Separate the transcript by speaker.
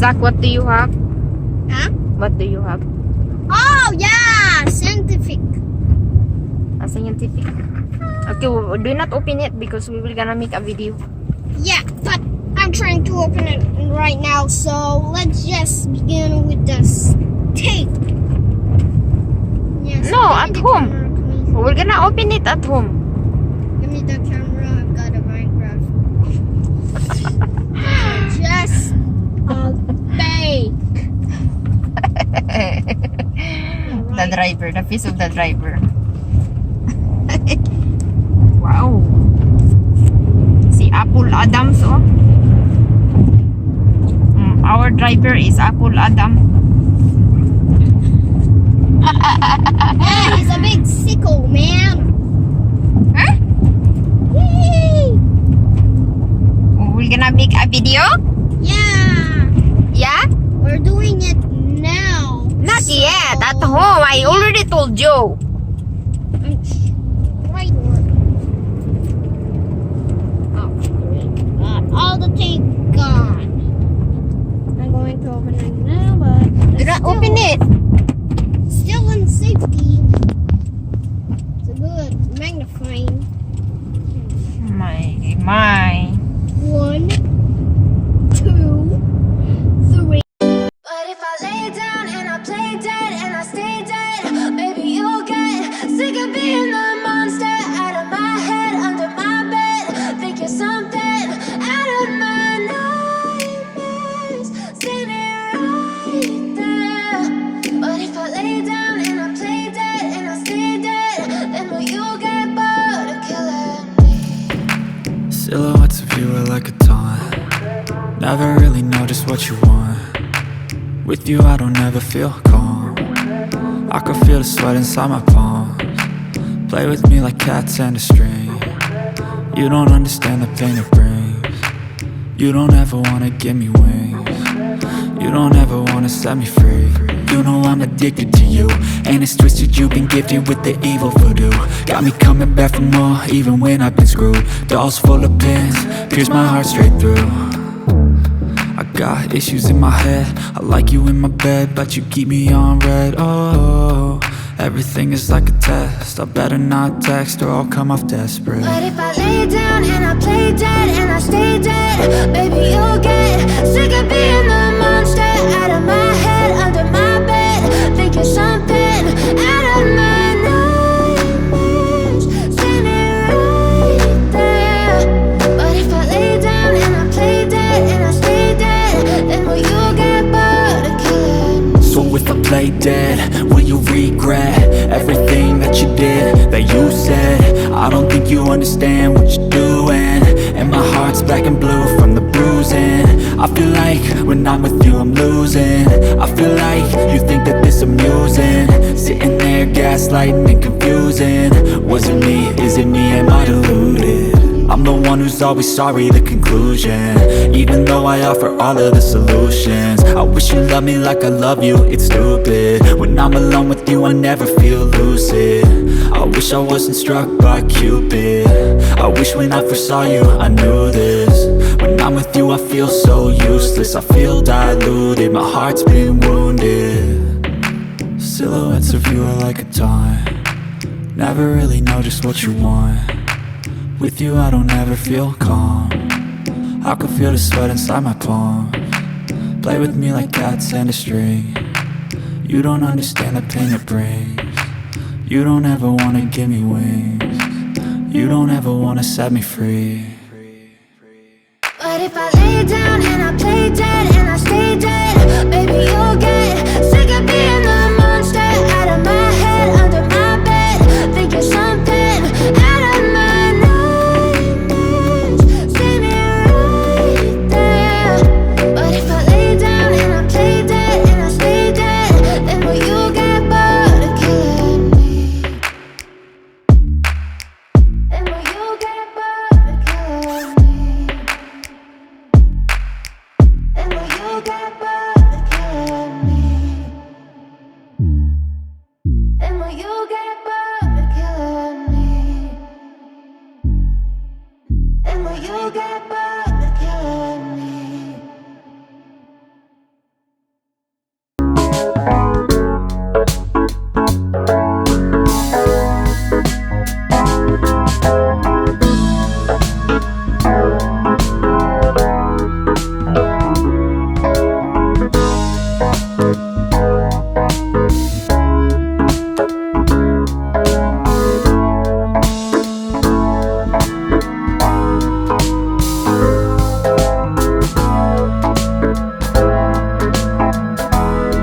Speaker 1: Zach, what do you have?
Speaker 2: Huh?
Speaker 1: What do you have?
Speaker 2: Oh yeah, scientific.
Speaker 1: A scientific. Okay, do not open it because we will gonna make a video.
Speaker 2: Yeah, but I'm trying to open it right now, so let's just begin with this tape. Yes.
Speaker 1: No, at home. We're gonna open it at home.
Speaker 2: Give me the camera. I've got a Minecraft. Just a fake.
Speaker 1: The driver, the face of the driver. Wow. Si Apple Adams, oh. Our driver is Apple Adam.
Speaker 2: Yeah, he's a big sicko, man.
Speaker 1: Huh?
Speaker 2: Yay!
Speaker 1: We're gonna make a video?
Speaker 2: Yeah,
Speaker 1: Yeah?
Speaker 2: we're doing it now.
Speaker 1: Not yet. At home. I already told you.
Speaker 2: Right. Oh, got all the tape gone. I'm going to open it now, but
Speaker 1: Do not open it.
Speaker 2: Still in safety. It's a good magnifying.
Speaker 1: My.
Speaker 2: 1, 2, 3.
Speaker 3: But if I lay down and I play dead and I stay dead, maybe you'll get sick of being the monster out of my head, under my bed. Think you're something out of my nightmares, standing right there. But if I lay down and I play dead and I stay dead, then will you get bored of killing me?
Speaker 4: Silhouettes of you are like a taunt. Never really know just what you want. With you I don't ever feel calm. I can feel the sweat inside my palms. Play with me like cats and a string. You don't understand the pain it brings. You don't ever wanna give me wings. You don't ever wanna set me free. You know I'm addicted to you, and it's twisted, you've been gifted with the evil voodoo. Got me coming back for more, even when I've been screwed. Dolls full of pins, pierce my heart straight through. I got issues in my head, I like you in my bed, but you keep me on red. Oh, everything is like a test, I better not text or I'll come off desperate.
Speaker 3: But if I lay down and I play dead and I stay dead, baby you'll get sick of being the monster out of my head, under my bed. Think you're something out of my nightmares, standing right there. But if I lay down and I play dead and I stay dead, then will you get bored of killing me?
Speaker 4: So if I play dead, will you regret everything that you did, that you said? I don't think you understand what you're doing, and my heart's black and blue from the bruising. I feel like when I'm with you I'm losing. I feel like you think that this amusing, sitting there gaslighting and confusing. Was it me? Is it me? Am I deluded? I'm the one who's always sorry, the conclusion. Even though I offer all of the solutions, I wish you loved me like I love you, it's stupid. When I'm alone with you I never feel lucid. I wish I wasn't struck by Cupid. I wish when I first saw you I knew this. When I'm with you I feel so useless, I feel diluted, my heart's been wounded. Silhouettes of you are like a taunt. Never really know just what you want. With you I don't ever feel calm. I can feel the sweat inside my palms. Play with me like cats and a string. You don't understand the pain it brings. You don't ever wanna give me wings. You don't ever wanna set me free.
Speaker 3: But if I lay down and I play dead and I stay dead, baby you'll get sick of being the monster out of my head, under my bed. Think you're something out of my nightmares, standing right there. But if I lay down and I play dead and I stay dead, then will you get bored of killing me? Then will you get bored of killing me? And will you get bored of killing me? And will you get bored of killing me? And will you get bored?